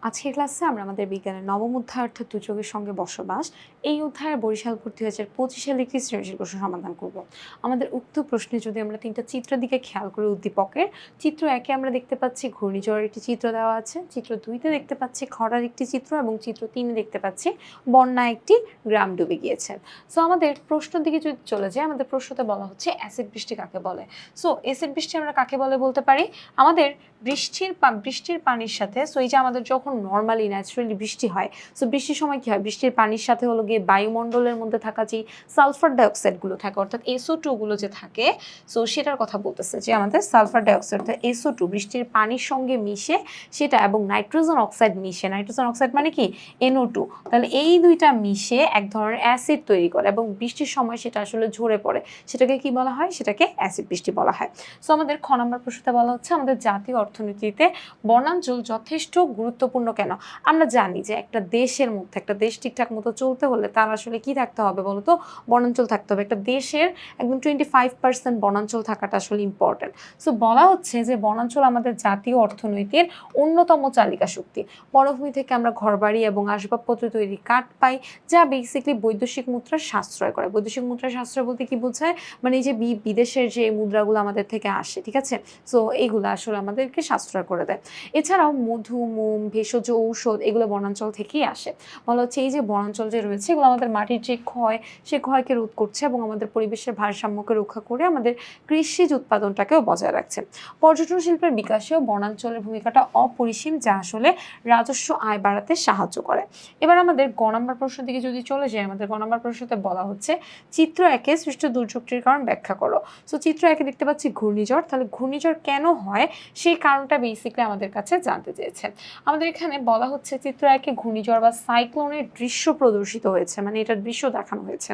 আজকের ক্লাসে আমরা আমাদের বিজ্ঞানের নবম অধ্যায় অর্থাৎ দুর্যোগের সঙ্গে বসবাস এই অধ্যায়ে বরিশাল ভর্তি 2025 সালে একটি সৃজনশীল প্রশ্ন সমাধান করব। আমাদের উক্ত প্রশ্নে যদি আমরা তিনটা চিত্রের দিকে খেয়াল করি উদ্দীপকের, চিত্র একে আমরা দেখতে পাচ্ছি ঘূর্ণিঝড়ের একটি চিত্র দেওয়া আছে, চিত্র দুইতে দেখতে পাচ্ছি খরার একটি চিত্র এবং চিত্র তিনে দেখতে পাচ্ছি বন্যায় একটি গ্রাম ডুবে গিয়েছে। সো আমাদের প্রশ্নের দিকে যদি চলে যায়, আমাদের প্রশ্নতে বলা হচ্ছে অ্যাসিড বৃষ্টি কাকে বলে। সো অ্যাসিড বৃষ্টি আমরা কাকে বলে বলতে পারি, আমাদের বৃষ্টির পানির সাথে, সো এই যে আমাদের যখন নর্মালি ন্যাচারালি বৃষ্টি হয়, সো বৃষ্টির সময় কি হয়, বৃষ্টির পানির সাথে হলো গিয়ে বায়ুমণ্ডলের মধ্যে থাকা যে সালফার ডাইঅক্সাইডগুলো থাকে অর্থাৎ SO2 গুলো যে থাকে, সো সেটার কথা বলতেছে যে আমাদের সালফার ডাইঅক্সাইড অর্থাৎ SO2 বৃষ্টির পানির সঙ্গে মিশে সেটা এবং নাইট্রোজেন অক্সাইড মিশে, নাইট্রোজেন অক্সাইড মানে কি NO2, তাহলে এই দুইটা মিশে এক ধরনের অ্যাসিড তৈরি করে এবং বৃষ্টির সময় সেটা আসলে ঝরে পড়ে, সেটাকে কি বলা হয়, সেটাকে অ্যাসিড বৃষ্টি বলা হয়। সো আমাদের খ নম্বর প্রশ্নটা বলা হচ্ছে আমাদের জাতীয় অর্থনীতিতে বনাঞ্চল যথেষ্ট গুরুত্বপূর্ণ কেন। আমরা জানি যে একটা দেশের মধ্যে, একটা দেশ ঠিকঠাক মতো চলতে হলে তার আসলে কি থাকতে হবে বলতো, বনাঞ্চল থাকতে হবে। একটা দেশের একদম 25% বনাঞ্চল থাকাটা আসলে ইম্পর্টেন্ট। সো বলা হচ্ছে যে বনাঞ্চল আমাদের জাতীয় অর্থনীতির অন্যতম চালিকা শক্তি। বনভূমি থেকে আমরা ঘরবাড়ি এবং আসবাবপত্র তৈরি কাঠ পাই, যা বেসিক্যালি বৈদেশিক মুদ্রার সাশ্রয় করে। বৈদেশিক মুদ্রার সাশ্রয় বলতে কি বোঝায়, মানে এই যে বিদেশের যে মুদ্রাগুলো আমাদের থেকে আসে, ঠিক আছে, সো এইগুলো আসলে আমাদেরকে সাশ্রয় করে দেয়। এছাড়াও মধু, মোম, ভেষজ ঔষধ এগুলো বনাঞ্চল থেকেই আসে। বলা হচ্ছে এই যে বনাঞ্চল যে রয়েছে এগুলো আমাদের মাটির যে ক্ষয়, সে ক্ষয়কে রোধ করছে এবং আমাদের পরিবেশের ভারসাম্যকে রক্ষা করে আমাদের কৃষিজ উৎপাদনটাকেও বজায় রাখছে। পর্যটন শিল্পের বিকাশেও বনাঞ্চলের ভূমিকাটা অপরিসীম, যা আসলে রাজস্ব আয় বাড়াতে সাহায্য করে। এবার আমাদের গ নম্বর প্রশ্ন দিকে যদি চলে যাই, আমাদের গ নম্বর প্রশ্নতে বলা হচ্ছে চিত্র একে সৃষ্ট দুর্যোগটির কারণ ব্যাখ্যা করো। সো চিত্র একে দেখতে পাচ্ছি ঘূর্ণিঝড়, তাহলে ঘূর্ণিঝড় কেন হয় সেই কারণটা বেসিক্যালি আমাদের কাছে জানতে চেয়েছে। আমাদের এখানে বলা হচ্ছে চিত্র একে ঘূর্ণিঝড় বা সাইক্লোনের দৃশ্য প্রদর্শিত হয়েছে, মানে এটার দৃশ্য দেখানো হয়েছে।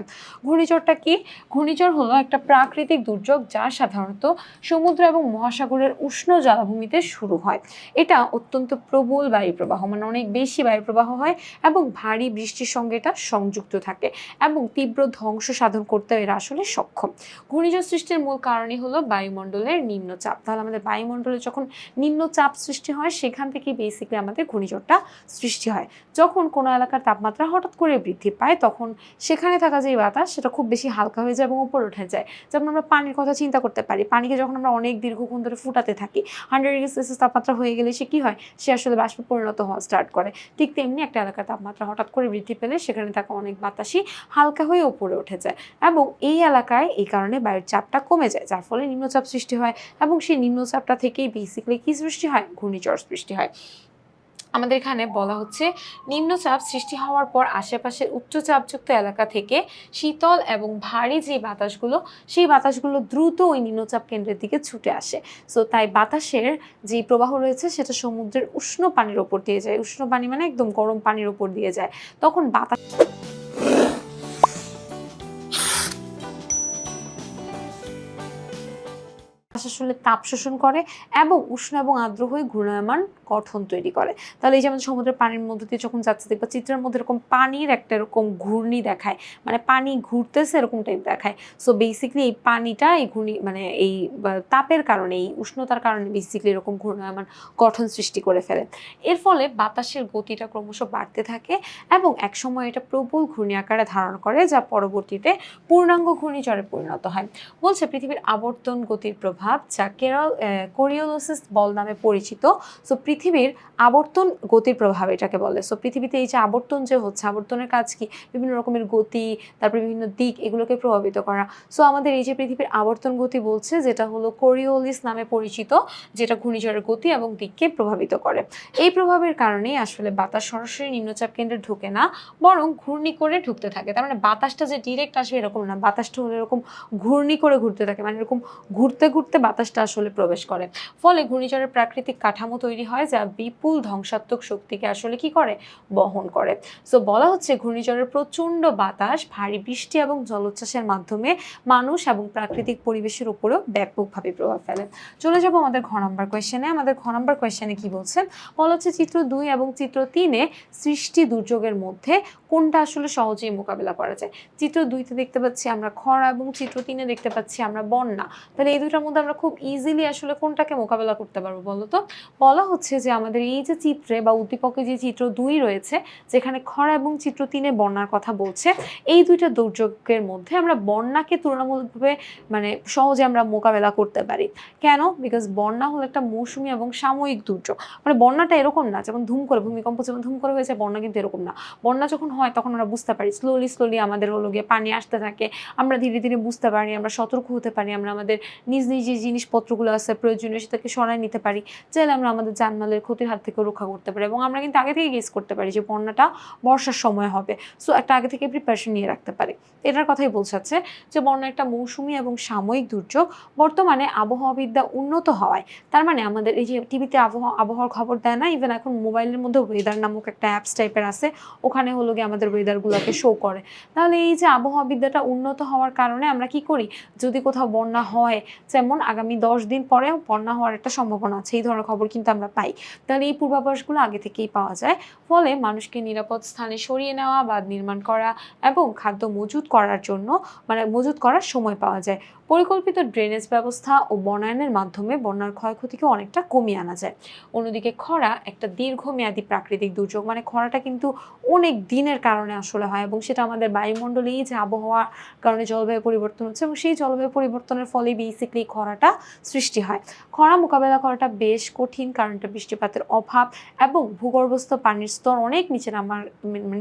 ঘূর্ণিঝড়টা কি, ঘূর্ণিঝড় হলো একটা প্রাকৃতিক দুর্যোগ যা সাধারণত সমুদ্র এবং মহাসাগরের উষ্ণ জলাভূমিতে শুরু হয়। এটা অত্যন্ত প্রবল বায়ুপ্রবাহ, মানে অনেক বেশি বায়ুপ্রবাহ হয় এবং ভারী বৃষ্টির সঙ্গে এটা সংযুক্ত থাকে এবং তীব্র ধ্বংস সাধন করতে এরা আসলে সক্ষম। ঘূর্ণিঝড় সৃষ্টির মূল কারণই হলো বায়ুমণ্ডলের নিম্নচাপ। তাহলে আমাদের বায়ুমণ্ডলে যখন নিম্নচাপ সৃষ্টি হয় সেখান থেকে বেসিক্যালি আমাদের ঘূর্ণিঝড়টা সৃষ্টি হয়। যখন কোনো এলাকার তাপমাত্রা হঠাৎ করে বৃদ্ধি পায় তখন সেখানে থাকা যে বাতাস সেটা খুব বেশি হালকা হয়ে যায় এবং উপরে উঠে যায়। যেমন আমরা পানির কথা চিন্তা করতে পারি, পানিকে যখন আমরা অনেক দীর্ঘক্ষণ ধরে ফুটাতে থাকি, 100 ডিগ্রি সেলসিয়াস তাপমাত্রা হয়ে গেলে সে কি হয়, সে আসলে বাষ্পে পরিণত হওয়া স্টার্ট করে। ঠিক তেমনি একটা এলাকার তাপমাত্রা হঠাৎ করে বৃদ্ধি পেলে সেখানে থাকা অনেক বাতাসই হালকা হয়ে উপরে উঠে যায় এবং এই এলাকায় এই কারণে বায়ুর চাপটা কমে যায়, যার ফলে নিম্নচাপ সৃষ্টি হয় এবং সেই নিম্নচাপটা থেকেই বেসিক্যালি কি সৃষ্টি হয়, ঘূর্ণিঝড় সৃষ্টি হয়। আমাদের এখানে বলা হচ্ছে নিম্নচাপ সৃষ্টি হওয়ার পর আশেপাশের উচ্চচাপযুক্ত এলাকা থেকে শীতল এবং ভারী যে বাতাসগুলো, সেই বাতাসগুলো দ্রুত ওই নিম্নচাপ কেন্দ্রের দিকে ছুটে আসে। সো তাই বাতাসের যে প্রবাহ রয়েছে সেটা সমুদ্রের উষ্ণ পানির ওপর দিয়ে যায়, উষ্ণ পানি মানে একদম গরম পানির ওপর দিয়ে যায়, তখন বাতাস আসলে তাপ শোষণ করে এবং উষ্ণ এবং আর্দ্র হয়ে ঘূর্ণায়মান গঠন তৈরি করে। তাহলে এই যেমন সমুদ্রের পানির মধ্যে দিয়ে যখন যাচ্ছে দেখবা চিত্রের মধ্যে এরকম পানির একটা এরকম ঘূর্ণি দেখায়, মানে পানি ঘুরতেছে এরকম টাইপ দেখায়। সো বেসিক্যালি এই পানিটা এই ঘূর্ণি মানে এই তাপের কারণে, এই উষ্ণতার কারণে বেসিক্যালি এরকম ঘূর্ণায়মান গঠন সৃষ্টি করে ফেলে। এর ফলে বাতাসের গতিটা ক্রমশ বাড়তে থাকে এবং একসময় এটা প্রবল ঘূর্ণি আকারে ধারণ করে, যা পরবর্তীতে পূর্ণাঙ্গ ঘূর্ণিঝড়ে পরিণত হয়। বলছে পৃথিবীর আবর্তন গতির প্রভাব, যা কোরিওলিসিস বল নামে পরিচিত। সো পৃথিবীর আবর্তন গতির প্রভাব এটাকে বলে। সো পৃথিবীতে এই যে আবর্তন যে হচ্ছে, আবর্তনের কাজ কি, বিভিন্ন রকমের গতি, তারপরে বিভিন্ন দিক এগুলোকে প্রভাবিত করা। সো আমাদের এই যে পৃথিবীর আবর্তন গতি বলছে, যেটা হলো কোরিওলিস নামে পরিচিত, যেটা ঘূর্ণিঝড়ের গতি এবং দিককে প্রভাবিত করে। এই প্রভাবের কারণেই আসলে বাতাস সরাসরি নিম্নচাপ কেন্দ্রে ঢুকে না, বরং ঘূর্ণি করে ঢুকতে থাকে। তার মানে বাতাসটা যে ডিরেক্ট আসবে এরকম না, বাতাসটা হলো এরকম ঘূর্ণি করে ঘুরতে থাকে, মানে এরকম ঘুরতে ঘুরতে বাতাসটা আসলে প্রবেশ করে। ফলে ঘূর্ণিঝড়ের প্রাকৃতিক কাঠামো তৈরি হয় যা বিপুল ধ্বংসাত্মক শক্তিকে আসলে কি করে, বহন করে। সো বলা হচ্ছে ঘূর্ণিঝড়ের প্রচণ্ড বাতাস, ভারী বৃষ্টি এবং জলোচ্ছ্বাসের মাধ্যমে মানুষ এবং প্রাকৃতিক পরিবেশের উপরেও ব্যাপকভাবে প্রভাব ফেলে। চলে যাব আমাদের ঘ নম্বর কোয়েশ্চেনে। আমাদের ঘ নম্বর কোয়েশ্চেনে কি বলছে, বলা হচ্ছে চিত্র 2 এবং চিত্র 3-এ সৃষ্টি দুর্যোগের মধ্যে কোনটা আসলে সহজেই মোকাবেলা করা যায়। চিত্র 2-তে দেখতে পাচ্ছি আমরা খরা এবং চিত্র 3-এ দেখতে পাচ্ছি আমরা বন্যা। তাহলে এই দুইটার মধ্যে আমরা খুব ইজিলি আসলে কোনটাকে মোকাবেলা করতে পারবো বলো তো। বলা হচ্ছে হচ্ছে যে আমাদের এই যে চিত্রে বা উদ্দীপকে যে চিত্র 2 রয়েছে, যেখানে খরা এবং চিত্র 3 এ বন্যার কথা বলছে, এই 2টা দুর্যোগের মধ্যে আমরা বন্যাকে তুলনামূলকভাবে মানে সহজে আমরা মোকাবেলা করতে পারি। কেন? বিকজ বন্যা হলো একটা মৌসুমী এবং সাময়িক দুর্যোগ। মানে বন্যাটা এরকম না যেমন ধুম করে ভূমিকম্প যেমন ধুম করে হয়েছে, বন্যা কিন্তু এরকম না। বন্যা যখন হয় তখন আমরা বুঝতে পারি স্লোলি আমাদের হলো গিয়ে পানি আসতে থাকে, আমরা ধীরে ধীরে বুঝতে পারি, আমরা সতর্ক হতে পারি, আমরা আমাদের নিজ যে জিনিসপত্রগুলো আছে প্রয়োজনীয় সেটাকে সরাই নিতে পারি, চাইলে আমরা আমাদের জানমালের ক্ষতির হাত থেকে রক্ষা করতে পারি। এবং আমরা কিন্তু আগে থেকে গেস করতে পারি যে বন্যাটা বর্ষার সময় হবে, সো একটা আগে থেকে প্রিপারেশন নিয়ে রাখতে পারি। এটার কথাই বোঝাচ্ছে যে বন্যা একটা মৌসুমী এবং সাময়িক দুর্যোগ। বর্তমানে আবহাওয়াবিদ্যা উন্নত হওয়ায়, তার মানে আমাদের এই যে টিভিতে আবহাওয়ার খবর দেয় না, ইভেন এখন মোবাইলের মধ্যে ওয়েদার নামক একটা অ্যাপস টাইপের আছে, ওখানে হলো গিয়ে আমাদের ওয়েদারগুলোকে শো করে। তাহলে এই যে আবহাওয়াবিদ্যাটা উন্নত হওয়ার কারণে আমরা কি করি, যদি কোথাও বন্যা হয়, যেমন আগামী 10 দিন পরে বন্যা হওয়ার একটা সম্ভাবনা আছে, এই ধরনের খবর কিন্তু আমরা পাই। তাহলে এই পূর্বাভাসগুলো আগে থেকেই পাওয়া যায়, ফলে মানুষকে নিরাপদ স্থানে সরিয়ে নেওয়া, বাঁধ নির্মাণ করা এবং খাদ্য মজুত করার জন্য মানে মজুত করার সময় পাওয়া যায়। পরিকল্পিত ড্রেনেজ ব্যবস্থা ও বনায়নের মাধ্যমে বন্যার ক্ষয়ক্ষতিকে অনেকটা কমিয়ে আনা যায়। অন্যদিকে খরা একটা দীর্ঘমেয়াদী প্রাকৃতিক দুর্যোগ, মানে খরাটা কিন্তু অনেক দিনের কারণে আসলে হয় এবং সেটা আমাদের বায়ুমণ্ডলেই যে আবহাওয়ার কারণে জলবায়ু পরিবর্তন হচ্ছে এবং সেই জলবায়ু পরিবর্তনের ফলে বেসিক্যালি খরাটা সৃষ্টি হয়। খরা মোকাবেলা করাটা বেশ কঠিন, কারণ এটা বৃষ্টিপাতের অভাব এবং ভূগর্ভস্থ পানির স্তর অনেক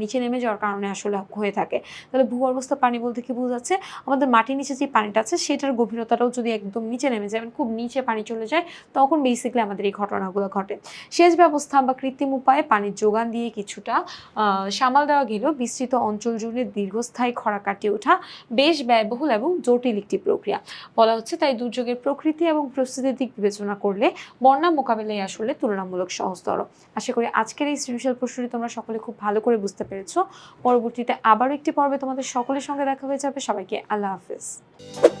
নিচে নেমে যাওয়ার কারণে আসলে হয়ে থাকে। তাহলে ভূগর্ভস্থ পানি বলতে কি বোঝাচ্ছে, আমাদের মাটির নিচে যে পানিটা আছে সেটার গভীরতাটাও যদি একদম নিচে নেমে যায়, খুব নিচে পানি চলে যায়, তখন বেসিক্যালি আমাদের এই ঘটনাগুলো ঘটে। সেচ ব্যবস্থা বা কৃত্রিম উপায়ে পানির যোগান দিয়ে কিছুটা সামাল দেওয়া গেলেও বিস্তৃত অঞ্চল জুড়ে দীর্ঘস্থায়ী খরা কাটিয়ে ওঠা বেশ ব্যয়বহুল এবং জটিল একটি প্রক্রিয়া। বলা হচ্ছে তাই দুর্যোগের প্রকৃতি এবং প্রস্তুতির দিক বিবেচনা করলে বন্যা মোকাবেলাই আসলে তুলনামূলক সহজতর। আশা করি আজকের এই সৃজনশীল প্রশ্নটি তোমরা সকলে খুব ভালো করে বুঝতে পেরেছো। পরবর্তীতে আবারও একটি পর্বে তোমাদের সকলের সঙ্গে দেখা হয়ে যাবে। সবাইকে আল্লাহ হাফেজ।